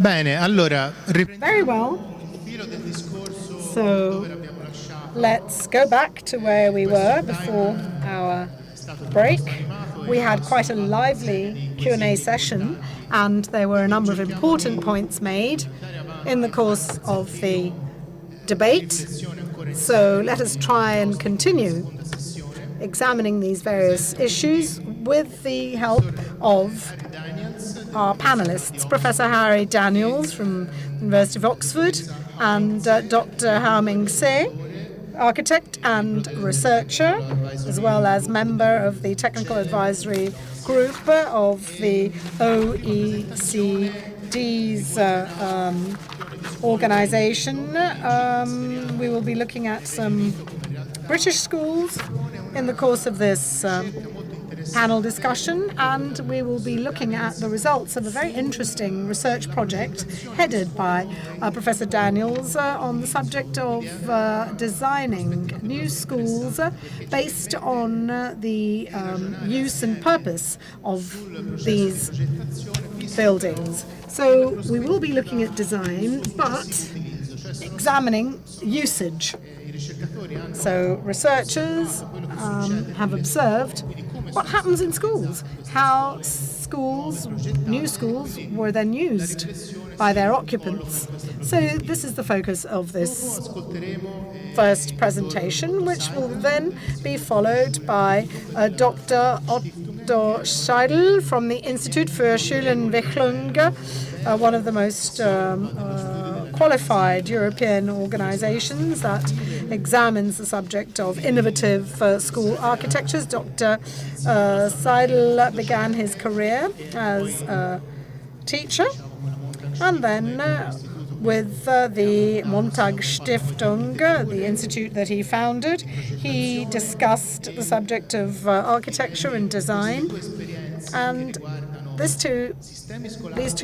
Bene, allora Very well. So let's go back to where we were before our break. We had quite a lively Q&A session, and there were a number of important points made in the course of the debate. So let us try and continue examining these various issues with the help of our panelists, Professor Harry Daniels from the University of Oxford and Dr. Hau Ming Tse, architect and researcher, as well as member of the technical advisory group of the OECD's organization. We will be looking at some British schools in the course of this panel discussion, and we will be looking at the results of a very interesting research project headed by Professor Daniels on the subject of designing new schools based on the use and purpose of these buildings. So we will be looking at design, but examining usage. So researchers have observed what happens in schools, how schools, new schools, were then used by their occupants. So this is the focus of this first presentation, which will then be followed by Dr. Otto Scheidel from the Institute für Schulentwicklung, one of the most qualified European organizations that examines the subject of innovative school architectures. Dr. Seidel began his career as a teacher, and then with the Montag Stiftung, the institute that he founded, he discussed the subject of architecture and design. And these two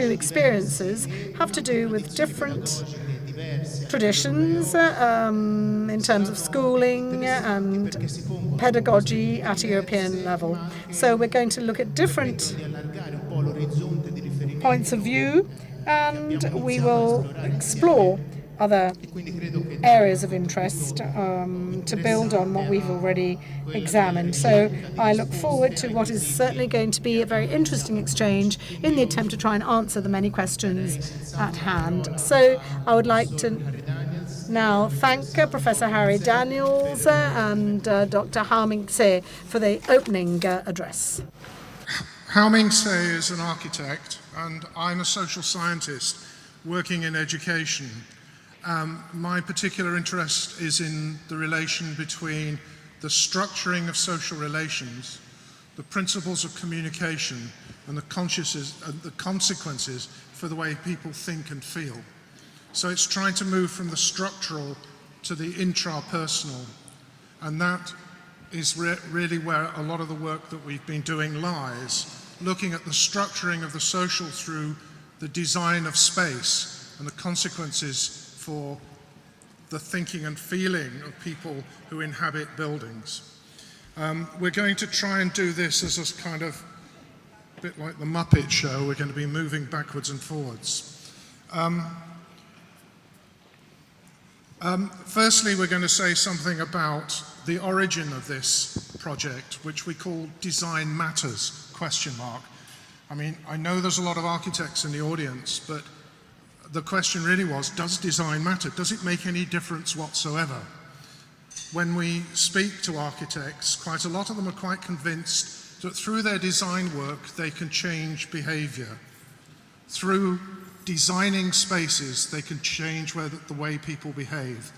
experiences have to do with different traditions in terms of schooling and pedagogy at a European level. So we're going to look at different points of view, and we will explore other areas of interest to build on what we've already examined. So I look forward to what is certainly going to be a very interesting exchange in the attempt to try and answer the many questions at hand. So I would like to now thank Professor Harry Daniels and Dr. Hau Ming Tse for the opening address. Hau Ming Tse is an architect, and I'm a social scientist working in education. My particular interest is in the relation between the structuring of social relations, the principles of communication, and the consequences for the way people think and feel. So it's trying to move from the structural to the intrapersonal, and that is really where a lot of the work that we've been doing lies, looking at the structuring of the social through the design of space and the consequences for the thinking and feeling of people who inhabit buildings. We're going to try and do this as a kind of bit like the Muppet Show. We're going to be moving backwards and forwards. Firstly, we're going to say something about the origin of this project, which we call Design Matters, ? I mean, I know there's a lot of architects in the audience, but the question really was, does design matter? Does it make any difference whatsoever? When we speak to architects, quite a lot of them are quite convinced that through their design work, they can change behavior. Through designing spaces, they can change the way people behave.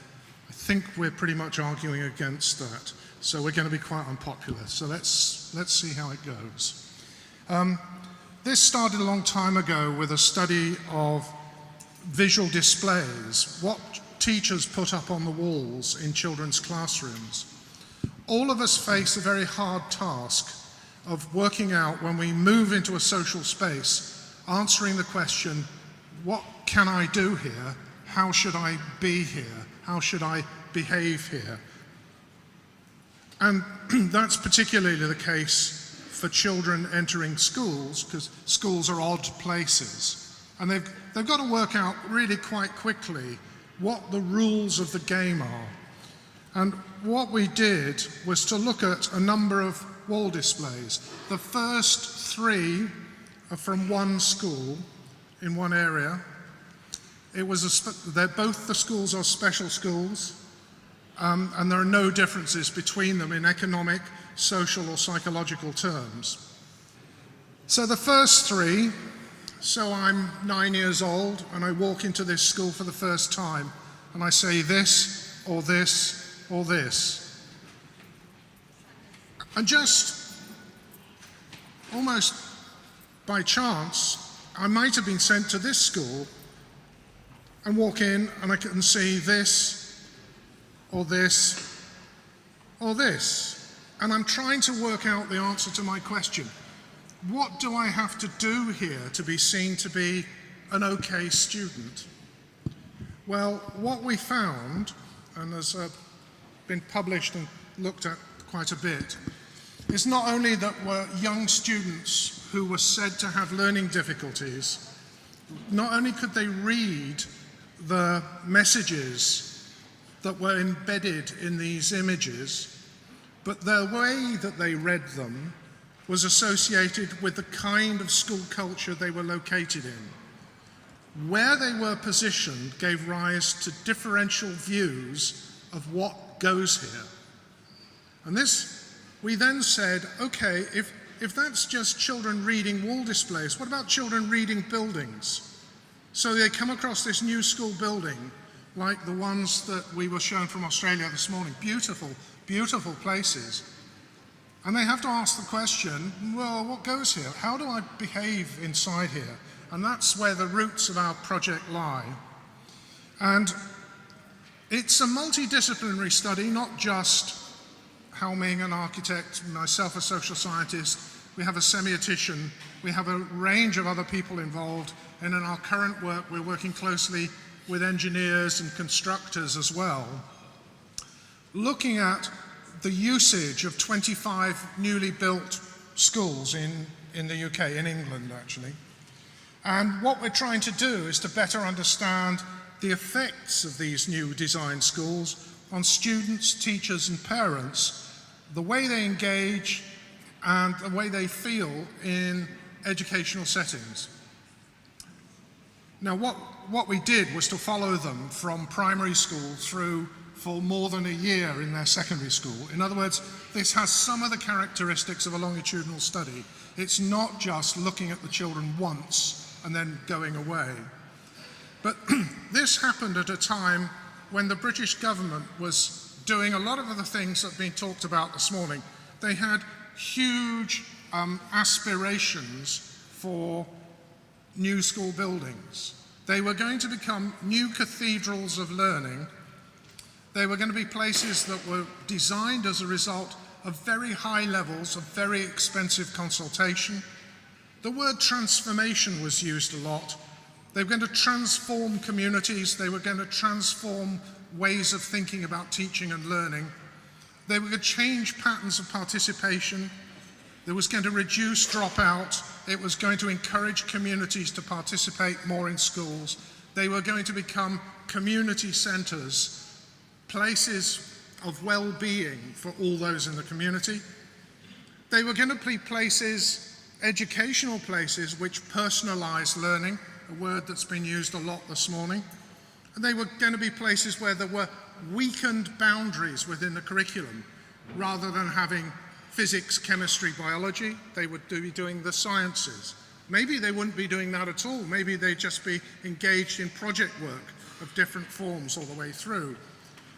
I think we're pretty much arguing against that. So we're going to be quite unpopular. So let's see how it goes. This started a long time ago with a study of visual displays, what teachers put up on the walls in children's classrooms. All of us face a very hard task of working out, when we move into a social space, answering the question, what can I do here? How should I be here? How should I behave here? And that's particularly the case for children entering schools, because schools are odd places. And they've got to work out really quite quickly what the rules of the game are. And what we did was to look at a number of wall displays. The first 3 are from one school in one area. Both the schools are special schools, and there are no differences between them in economic, social, or psychological terms. So the first 3, so I'm 9 years old and I walk into this school for the first time and I say this, or this, or this. And just almost by chance, I might have been sent to this school and walk in and I can see this, or this, or this. And I'm trying to work out the answer to my question. What do I have to do here to be seen to be an okay student? Well, what we found, and has been published and looked at quite a bit, is not only that were young students who were said to have learning difficulties, not only could they read the messages that were embedded in these images, but the way that they read them was associated with the kind of school culture they were located in. Where they were positioned gave rise to differential views of what goes here. And this, we then said, okay, if that's just children reading wall displays, what about children reading buildings? So they come across this new school building, like the ones that we were shown from Australia this morning, beautiful, beautiful places. And they have to ask the question, well, what goes here? How do I behave inside here? And that's where the roots of our project lie. And it's a multidisciplinary study, not just Hau Ming, an architect, myself, a social scientist. We have a semiotician. We have a range of other people involved. And in our current work, we're working closely with engineers and constructors as well, looking at the usage of 25 newly built schools in the UK, in England actually. And what we're trying to do is to better understand the effects of these new design schools on students, teachers and parents, the way they engage and the way they feel in educational settings. Now what we did was to follow them from primary school through for more than a year in their secondary school. In other words, this has some of the characteristics of a longitudinal study. It's not just looking at the children once and then going away. But this happened at a time when the British government was doing a lot of the things that have been talked about this morning. They had huge aspirations for new school buildings. They were going to become new cathedrals of learning. They were going to be places that were designed as a result of very high levels of very expensive consultation. The word transformation was used a lot. They were going to transform communities. They were going to transform ways of thinking about teaching and learning. They were going to change patterns of participation. It was going to reduce dropout. It was going to encourage communities to participate more in schools. They were going to become community centres, places of well-being for all those in the community. They were going to be places, educational places, which personalise learning, a word that's been used a lot this morning. And they were going to be places where there were weakened boundaries within the curriculum. Rather than having physics, chemistry, biology, they would be doing the sciences. Maybe they wouldn't be doing that at all. Maybe they'd just be engaged in project work of different forms all the way through.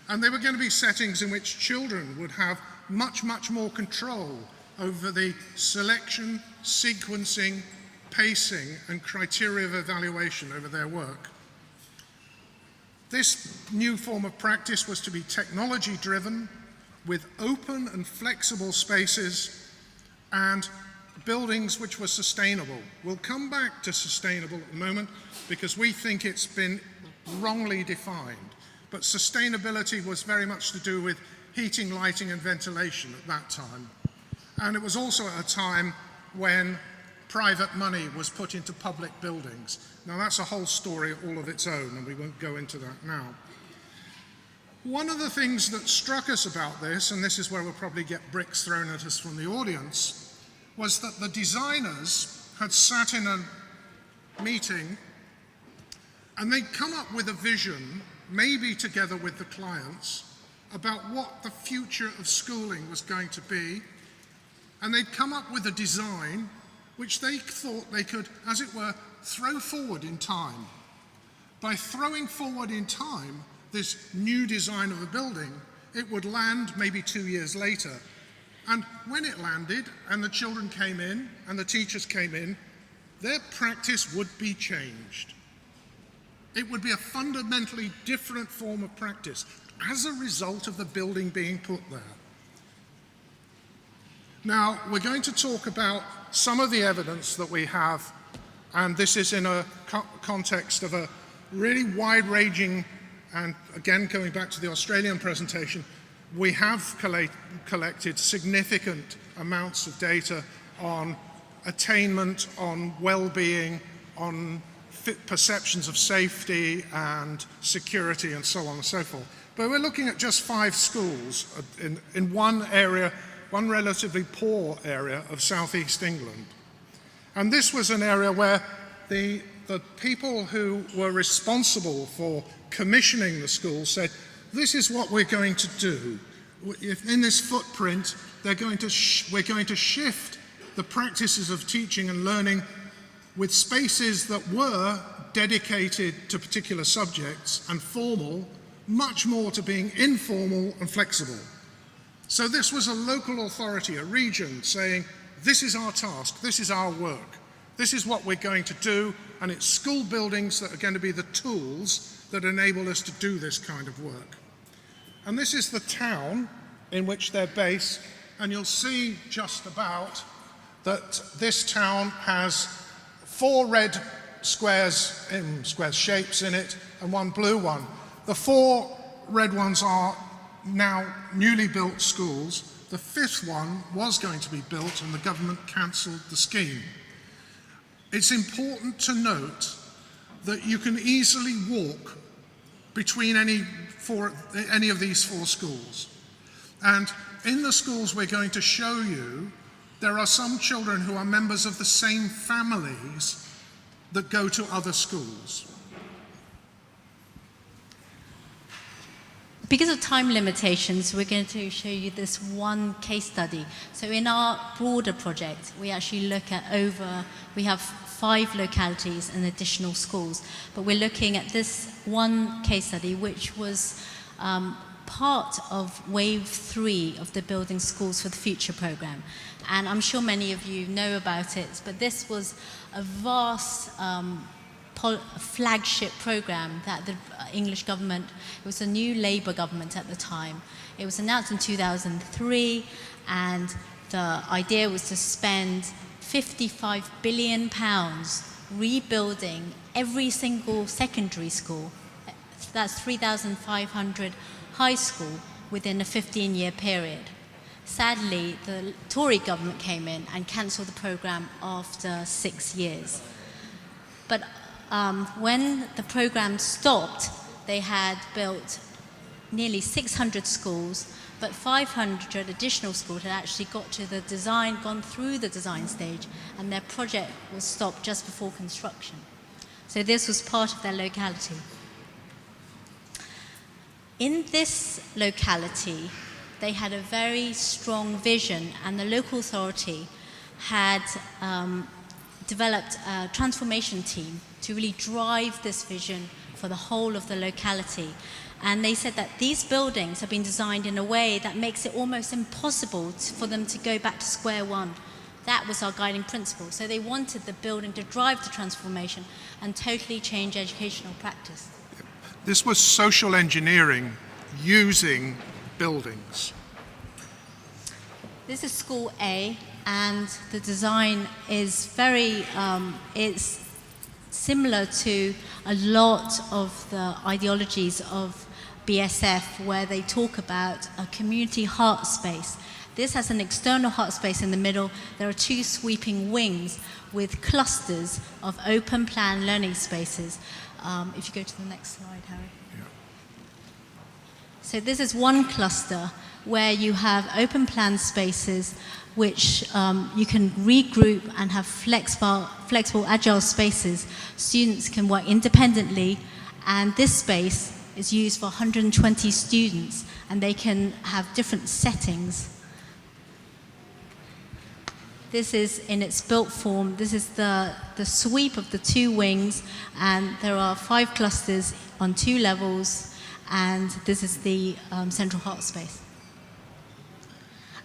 And they were going to be settings in which children would have much, much more control over the selection, sequencing, pacing, and criteria of evaluation over their work. This new form of practice was to be technology-driven, with open and flexible spaces and buildings which were sustainable. We'll come back to sustainable at the moment because we think it's been wrongly defined. But sustainability was very much to do with heating, lighting and ventilation at that time. And it was also at a time when private money was put into public buildings. Now that's a whole story all of its own, and we won't go into that now. One of the things that struck us about this, and this is where we'll probably get bricks thrown at us from the audience, was that the designers had sat in a meeting and they'd come up with a vision, maybe together with the clients, about what the future of schooling was going to be, and they'd come up with a design which they thought they could, as it were, throw forward in time. By throwing forward in time this new design of a building, it would land maybe 2 years later. And when it landed, and the children came in, and the teachers came in, their practice would be changed. It would be a fundamentally different form of practice as a result of the building being put there. Now, we're going to talk about some of the evidence that we have, and this is in a context of a really wide-ranging, and again, going back to the Australian presentation, we have collected significant amounts of data on attainment, on well-being, on perceptions of safety and security, and so on and so forth. But we're looking at just 5 schools in one area, one relatively poor area of southeast England. And this was an area where the people who were responsible for commissioning the school said, this is what we're going to do. In this footprint, we're going to shift the practices of teaching and learning with spaces that were dedicated to particular subjects and formal, much more to being informal and flexible. So this was a local authority, a region, saying, this is our task, this is our work, this is what we're going to do, and it's school buildings that are going to be the tools that enable us to do this kind of work. And this is the town in which they're based, and you'll see just about that this town has 4 red squares shapes in it, and 1 blue one. The 4 red ones are now newly built schools. The 5th one was going to be built, and the government cancelled the scheme. It's important to note that you can easily walk between any of these 4 schools. And in the schools we're going to show you, there are some children who are members of the same families that go to other schools. Because of time limitations, we're going to show you this one case study. So in our broader project, we actually look at we have 5 localities and additional schools. But we're looking at this one case study, which was part of wave 3 of the Building Schools for the Future program. And I'm sure many of you know about it, but this was a vast flagship program that the English government, it was a new Labour government at the time. It was announced in 2003, and the idea was to spend £55 billion rebuilding every single secondary school. That's 3,500 high school within a 15-year period. Sadly, the Tory government came in and cancelled the program after 6 years. But when the program stopped, they had built nearly 600 schools, but 500 additional schools had actually gone through the design stage, and their project was stopped just before construction. So this was part of their locality. In this locality, they had a very strong vision, and the local authority had developed a transformation team to really drive this vision for the whole of the locality. And they said that these buildings have been designed in a way that makes it almost impossible for them to go back to square one. That was our guiding principle. So they wanted the building to drive the transformation and totally change educational practice. This was social engineering using buildings. This is School A, and the design is very, it's similar to a lot of the ideologies of BSF, where they talk about a community heart space. This has an external hot space in the middle. There are two sweeping wings with clusters of open plan learning spaces. If you go to the next slide, Harry. Yeah. So this is one cluster where you have open plan spaces which you can regroup and have flexible, agile spaces. Students can work independently, and this space is used for 120 students, and they can have different settings. This is in its built form. This is the sweep of the two wings, and there are 5 clusters on 2 levels, and this is the central hot space.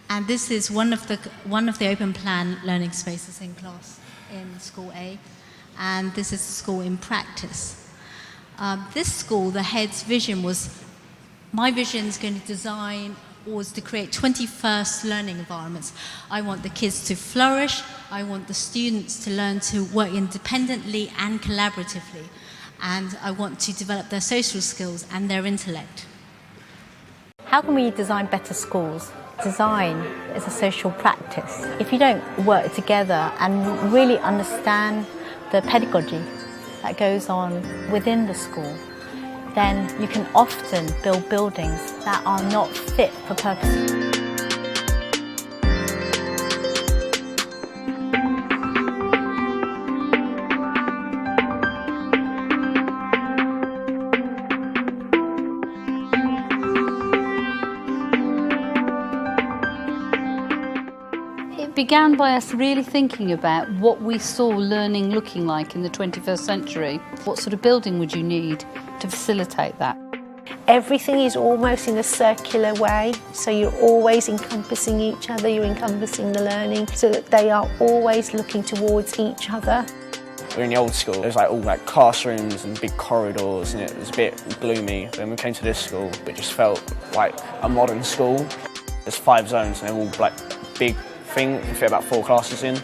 And this is one of the open plan learning spaces in class in School A, and this is the school in practice. This school, the head's vision was, my vision is going to design was to create 21st learning environments. I want the kids to flourish. I want the students to learn to work independently and collaboratively. And I want to develop their social skills and their intellect. How can we design better schools? Design is a social practice. If you don't work together and really understand the pedagogy that goes on within the school, then you can often build buildings that are not fit for purpose. It began by us really thinking about what we saw learning looking like in the 21st century. What sort of building would you need to facilitate that? Everything is almost in a circular way, so you're always encompassing each other, you're encompassing the learning, so that they are always looking towards each other. We were in the old school, there was all classrooms and big corridors, and it was a bit gloomy. When we came to this school, it just felt like a modern school. There's 5 zones and they're all big thing, you can fit about 4 classes in,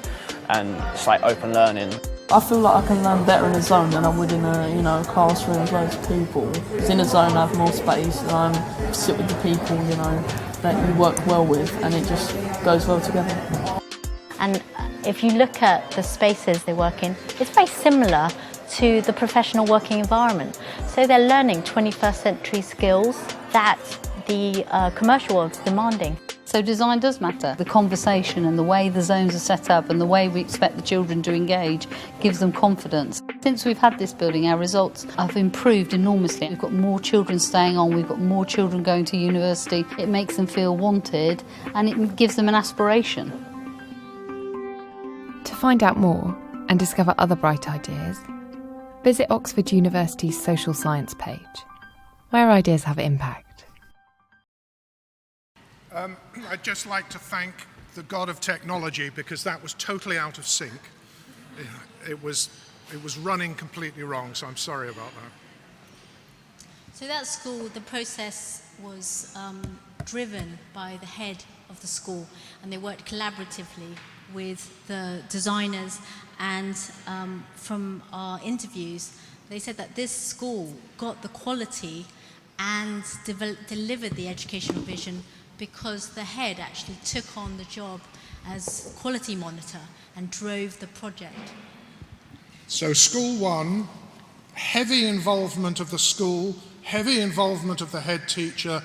and it's open learning. I feel like I can learn better in a zone than I would in a classroom with loads of people. Because in a zone I have more space and I sit with the people, that you work well with, and it just goes well together. And if you look at the spaces they work in, it's very similar to the professional working environment. So they're learning 21st century skills that the commercial world's demanding. So design does matter. The conversation and the way the zones are set up and the way we expect the children to engage gives them confidence. Since we've had this building, our results have improved enormously. We've got more children staying on, we've got more children going to university. It makes them feel wanted and it gives them an aspiration. To find out more and discover other bright ideas, visit Oxford University's social science page, where ideas have impact. I'd just like to thank the god of technology, because that was totally out of sync. It was running completely wrong, so I'm sorry about that. So that school, the process was driven by the head of the school, and they worked collaboratively with the designers, and from our interviews, they said that this school got the quality and delivered the educational vision because the head actually took on the job as quality monitor and drove the project. So School 1, heavy involvement of the school, heavy involvement of the head teacher,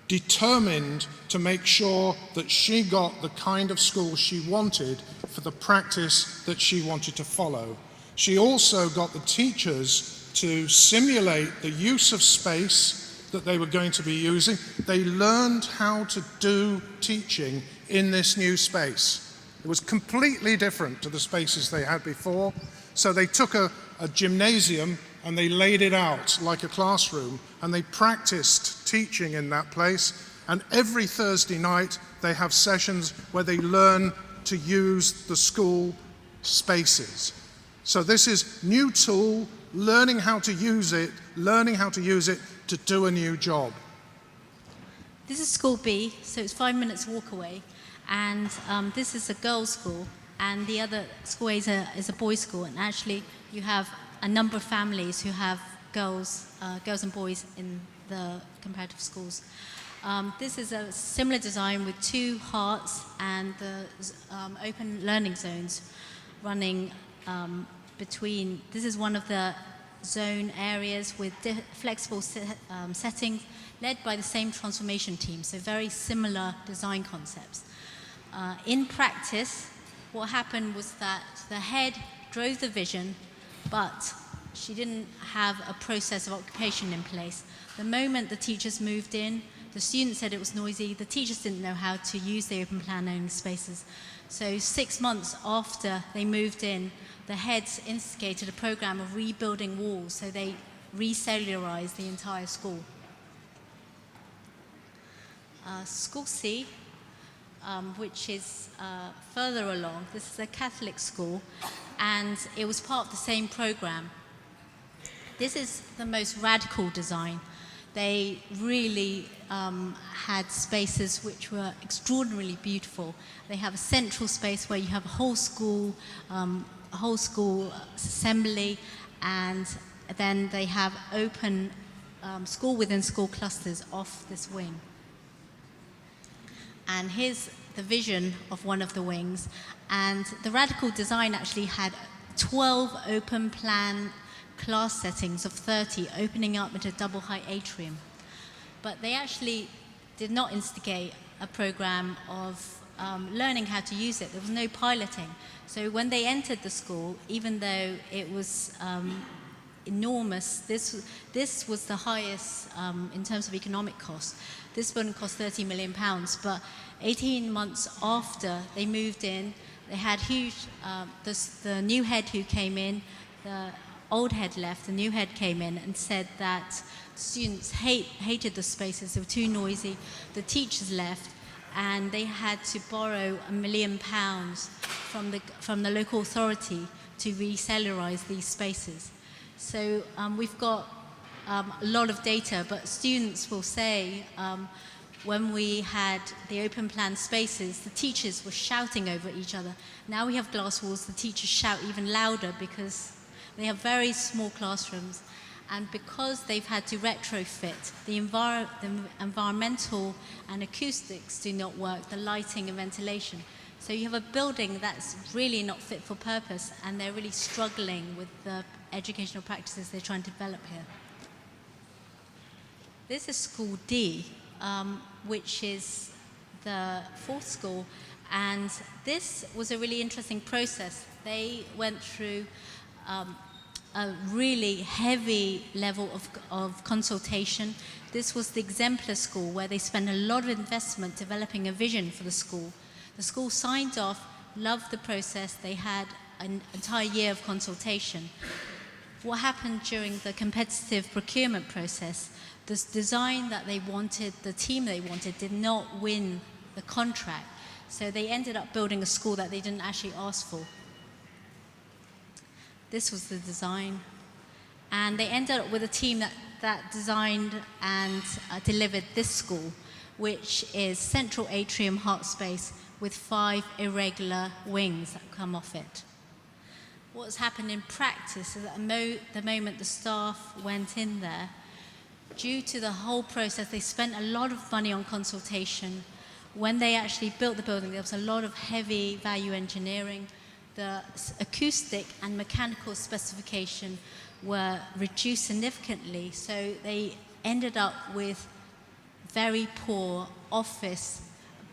determined to make sure that she got the kind of school she wanted for the practice that she wanted to follow. She also got the teachers to simulate the use of space that they were going to be using. They learned how to do teaching in this new space. It was completely different to the spaces they had before. So they took a gymnasium and they laid it out like a classroom, and they practiced teaching in that place. And every Thursday night they have sessions where they learn to use the school spaces. So this is new tool, learning how to use it to do a new job. This is School B, so it's 5 minutes walk away, and this is a girls' school, and the other school A is a boys' school, and actually you have a number of families who have girls and boys in the comparative schools. This is a similar design with 2 hearts and the open learning zones running between. This is one of the zone areas with flexible settings led by the same transformation team, so very similar design concepts. In practice, what happened was that the head drove the vision, but she didn't have a process of occupation in place. The moment the teachers moved in, the students said it was noisy, the teachers didn't know how to use the open plan learning spaces. So 6 months after they moved in, the heads instigated a program of rebuilding walls, so they recellularized the entire school. School C, which is further along, this is a Catholic school, and it was part of the same program. This is the most radical design. They really had spaces which were extraordinarily beautiful. They have a central space where you have a whole school assembly, and then they have open school within school clusters off this wing. And here's the vision of one of the wings. And the radical design actually had 12 open plan class settings of 30 opening up into a double height atrium. But they actually did not instigate a program of learning how to use it. There was no piloting. So when they entered the school, even though it was enormous, this was the highest in terms of economic cost. This building cost £30 million, but 18 months after they moved in, they had huge, the new head who came in, the old head left, the new head came in and said that students hated the spaces, they were too noisy. The teachers left, and they had to borrow £1 million from the local authority to recellularize these spaces. So we've got a lot of data, but students will say when we had the open plan spaces, the teachers were shouting over each other. Now we have glass walls, the teachers shout even louder because they have very small classrooms, and because they've had to retrofit, the environmental and acoustics do not work, the lighting and ventilation. So you have a building that's really not fit for purpose, and they're really struggling with the educational practices they're trying to develop here. This is School D, which is the 4th school, and this was a really interesting process. They went through a really heavy level of consultation. This was the exemplar school where they spent a lot of investment developing a vision for the school. The school signed off, loved the process. They had an entire year of consultation. What happened during the competitive procurement process, this design that they wanted, the team they wanted, did not win the contract. So they ended up building a school that they didn't actually ask for. This was the design. And they ended up with a team that designed and delivered this school, which is central atrium heart space with 5 irregular wings that come off it. What's happened in practice is that the moment the staff went in there, due to the whole process, they spent a lot of money on consultation. When they actually built the building, there was a lot of heavy value engineering. The acoustic and mechanical specification were reduced significantly, so they ended up with very poor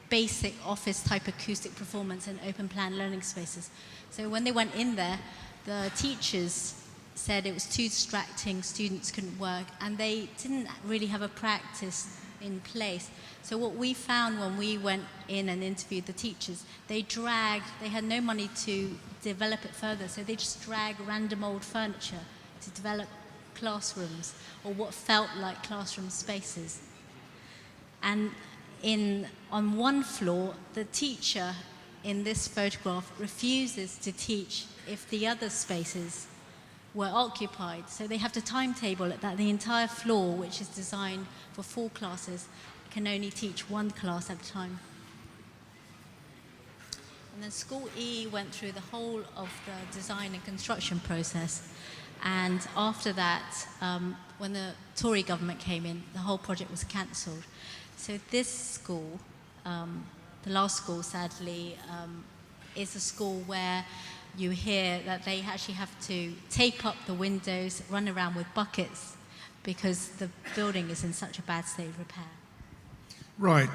basic office type acoustic performance in open plan learning spaces. So when they went in there, the teachers said it was too distracting, students couldn't work, and they didn't really have a practice in place. So what we found when we went in and interviewed the teachers, they had no money to develop it further, so they just dragged random old furniture to develop classrooms, or what felt like classroom spaces. And on one floor, the teacher in this photograph refuses to teach if the other spaces were occupied. So they have to timetable it that the entire floor, which is designed for 4 classes, can only teach 1 class at a time. And then School E went through the whole of the design and construction process. And after that, when the Tory government came in, the whole project was cancelled. So this school, the last school, sadly, is a school where you hear that they actually have to tape up the windows, run around with buckets, because the building is in such a bad state of repair. Right.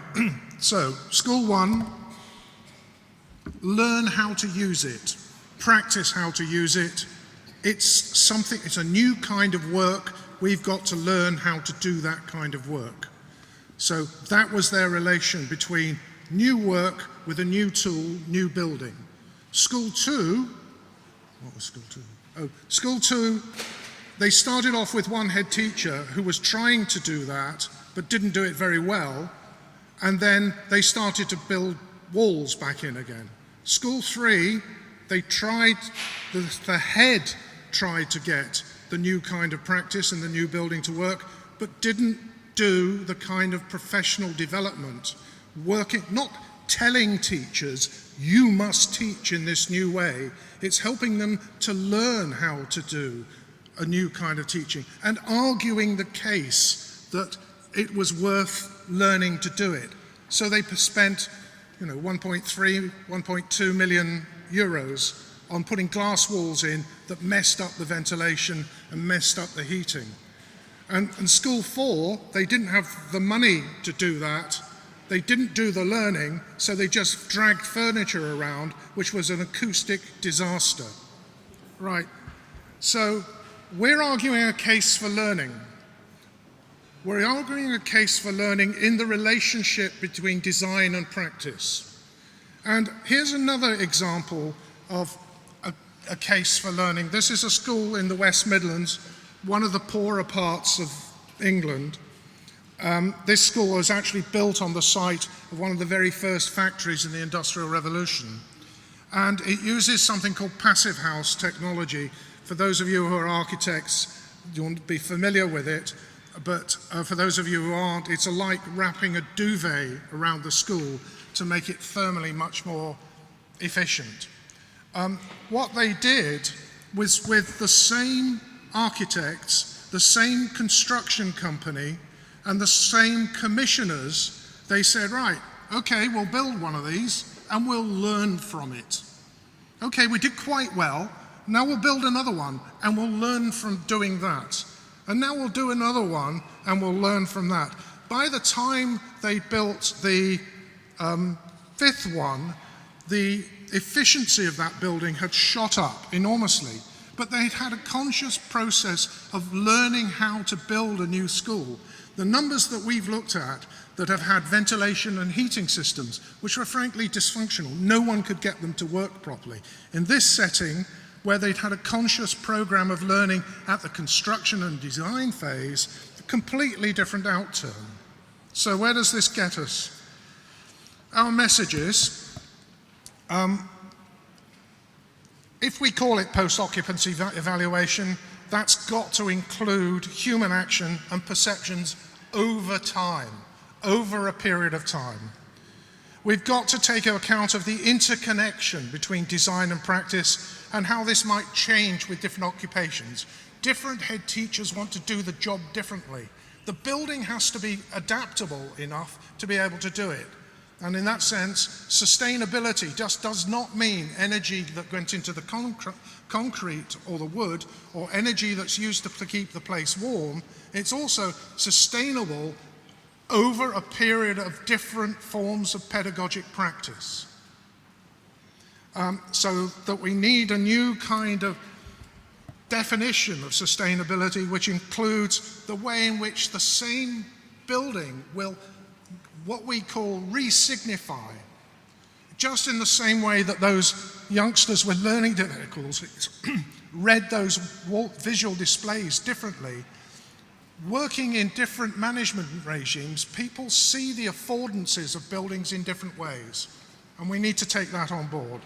So, school 1, learn how to use it, practice how to use it. It's a new kind of work. We've got to learn how to do that kind of work. So that was their relation between new work with a new tool, new building. School 2, what was school 2? Oh, school 2, they started off with one head teacher who was trying to do that, but didn't do it very well. And then they started to build walls back in again. School 3, they tried, the head tried to get the new kind of practice and the new building to work, but didn't do the kind of professional development, working, not telling teachers, you must teach in this new way. It's helping them to learn how to do a new kind of teaching and arguing the case that it was worth learning to do it. So they spent, 1.3, 1.2 million euros on putting glass walls in that messed up the ventilation and messed up the heating. And school 4, they didn't have the money to do that. They didn't do the learning, so they just dragged furniture around, which was an acoustic disaster. Right, so we're arguing a case for learning. We're arguing a case for learning in the relationship between design and practice. And here's another example of a case for learning. This is a school in the West Midlands, one of the poorer parts of England. This school was actually built on the site of one of the very first factories in the Industrial Revolution. And it uses something called passive house technology. For those of you who are architects, you won't be familiar with it, but for those of you who aren't, it's like wrapping a duvet around the school to make it thermally much more efficient. What they did was, with the same architects, the same construction company, and the same commissioners, they said, right, okay, we'll build one of these and we'll learn from it. Okay, we did quite well, now we'll build another one and we'll learn from doing that. And now we'll do another one and we'll learn from that. By the time they built the 5th one, the efficiency of that building had shot up enormously, but they'd had a conscious process of learning how to build a new school. The numbers that we've looked at that have had ventilation and heating systems, which were frankly dysfunctional, no one could get them to work properly. In this setting, where they'd had a conscious program of learning at the construction and design phase, a completely different outturn. So where does this get us? Our message is, if we call it post-occupancy evaluation, that's got to include human action and perceptions over time, over a period of time. We've got to take account of the interconnection between design and practice and how this might change with different occupations. Different head teachers want to do the job differently. The building has to be adaptable enough to be able to do it. And in that sense, sustainability just does not mean energy that went into the concrete or the wood, or energy that's used to keep the place warm. It's also sustainable over a period of different forms of pedagogic practice. So that we need a new kind of definition of sustainability, which includes the way in which the same building will, what we call, re-signify. Just in the same way that those youngsters with learning difficulties read those visual displays differently, working in different management regimes, people see the affordances of buildings in different ways, and we need to take that on board.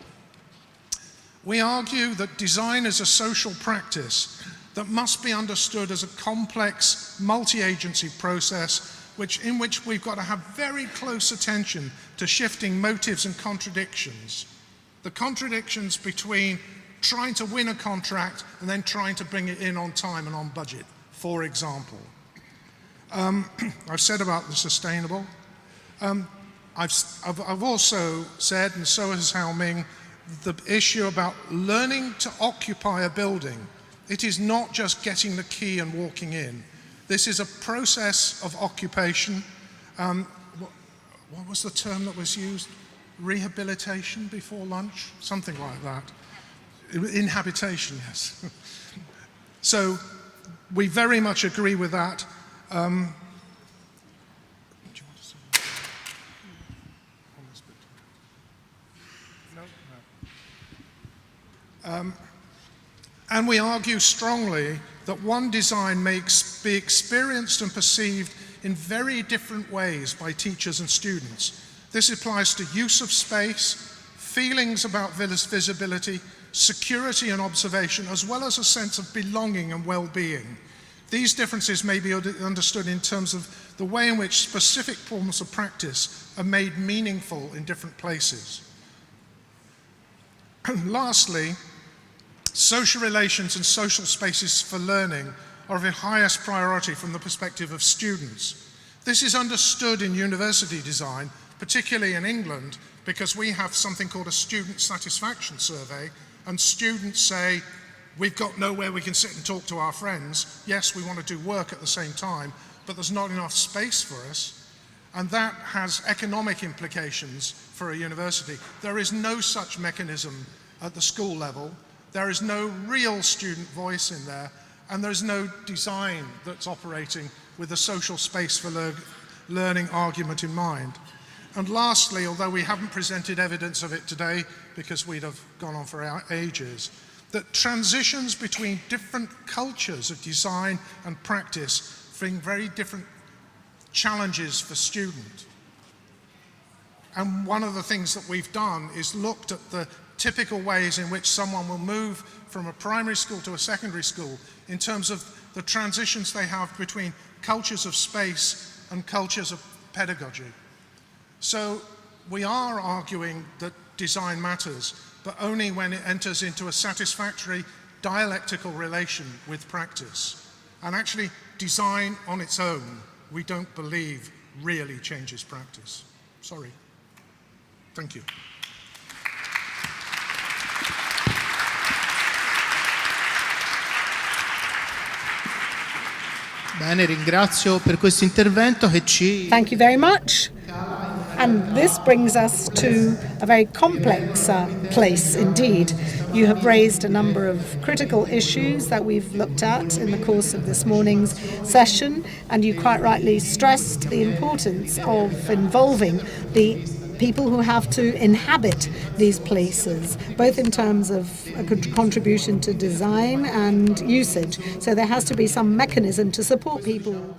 We argue that design is a social practice that must be understood as a complex, multi-agency process in which we've got to have very close attention to shifting motives and contradictions. The contradictions between trying to win a contract and then trying to bring it in on time and on budget. for example. I've said about the sustainable. I've also said, and so has Hau Ming, the issue about learning to occupy a building. It is not just getting the key and walking in. This is a process of occupation. What was the term that was used? Rehabilitation before lunch? Something like that. Inhabitation, yes. So we very much agree with that. Do you want to say on this bit? No? And we argue strongly that one design may be experienced and perceived in very different ways by teachers and students. This applies to use of space, feelings about visibility, security and observation, as well as a sense of belonging and well-being. These differences may be understood in terms of the way in which specific forms of practice are made meaningful in different places. And lastly, social relations and social spaces for learning are of the highest priority from the perspective of students. This is understood in university design, particularly in England, because we have something called a student satisfaction survey, and students say, we've got nowhere we can sit and talk to our friends. Yes, we want to do work at the same time, but there's not enough space for us. And that has economic implications for a university. There is no such mechanism at the school level. There is no real student voice in there, and there's no design that's operating with a social space for learning argument in mind. And lastly, although we haven't presented evidence of it today because we'd have gone on for ages, that transitions between different cultures of design and practice bring very different challenges for students. And one of the things that we've done is looked at the typical ways in which someone will move from a primary school to a secondary school in terms of the transitions they have between cultures of space and cultures of pedagogy. So we are arguing that design matters, but only when it enters into a satisfactory dialectical relation with practice. And actually, design on its own, we don't believe really changes practice. Sorry. Thank you. Bene, ringrazio per questo intervento che ci... Thank you very much. And this brings us to a very complex place indeed. You have raised a number of critical issues that we've looked at in the course of this morning's session, and you quite rightly stressed the importance of involving the people who have to inhabit these places, both in terms of a contribution to design and usage. So there has to be some mechanism to support people